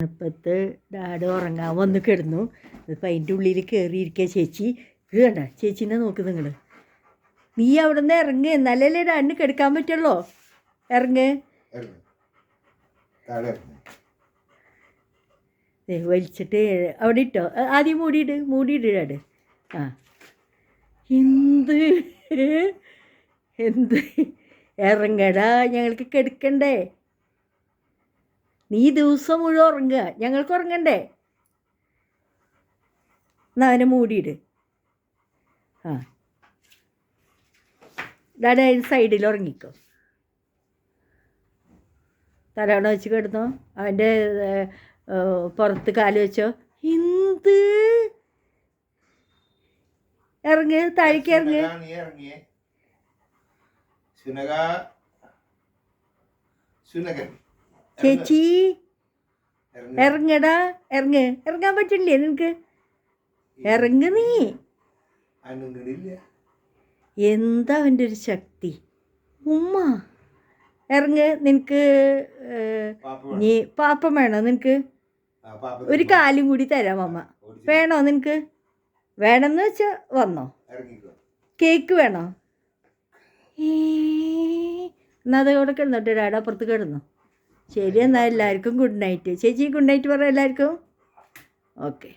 തണുപ്പത്ത് ഡാഡ് ഉറങ്ങാൻ വന്ന് കിടന്നു. ഇപ്പം അതിൻ്റെ ഉള്ളിൽ കയറിയിരിക്കുക ചേച്ചി. ഇത് കണ്ട ചേച്ചീനെ നോക്ക് നിങ്ങൾ. നീ അവിടെ നിന്ന് ഇറങ്ങ്, എന്നാലല്ലേ ഡാഡിന് കിടക്കാൻ പറ്റുള്ളൂ. ഇറങ്ങ്. വലിച്ചിട്ട് അവിടെ ഇട്ടോ. ആദ്യം മൂടിയിട് ഡാഡ്. ആ എന്ത് എന്ത് ഇറങ്ങടാ, ഞങ്ങൾക്ക് കിടക്കണ്ടേ. നീ ദിവസം മുഴുവൻ ഉറങ്ങുക, ഞങ്ങൾക്ക് ഉറങ്ങണ്ടേ. എന്നാൽ അവനെ മൂടിയിട്. ആ ഡാഡ സൈഡിൽ ഉറങ്ങിക്കോ. തലവണ വെച്ച് കിടന്നോ. അവൻ്റെ പുറത്ത് കാല് വെച്ചോ. എന്ത് ഇറങ്ങ്, താഴേക്ക് ഇറങ്ങ്. ചേച്ചി ഇറങ്ങടാ, ഇറങ്ങാൻ പറ്റില്ലേ നിനക്ക്? ഇറങ്ങ് നീ. എന്താ അവൻ്റെ ഒരു ശക്തി. ഉമ്മ ഇറങ്ങ്. നിനക്ക് നീ പാപ്പം വേണോ? നിനക്ക് ഒരു കാലും കൂടി തരാം അമ്മ. വേണോ നിനക്ക്? വേണമെന്ന് വെച്ചാൽ വന്നോ. കേക്ക് വേണോ? എന്നാൽ അത് അവിടെ കിടന്നോട്ടെ. ഡാഡ അപ്പുറത്ത് കിടന്നു. ശരി, എന്നാൽ എല്ലാവർക്കും ഗുഡ് നൈറ്റ്. ചേച്ചി ഗുഡ് നൈറ്റ് പറ എല്ലാവർക്കും. ഓക്കെ.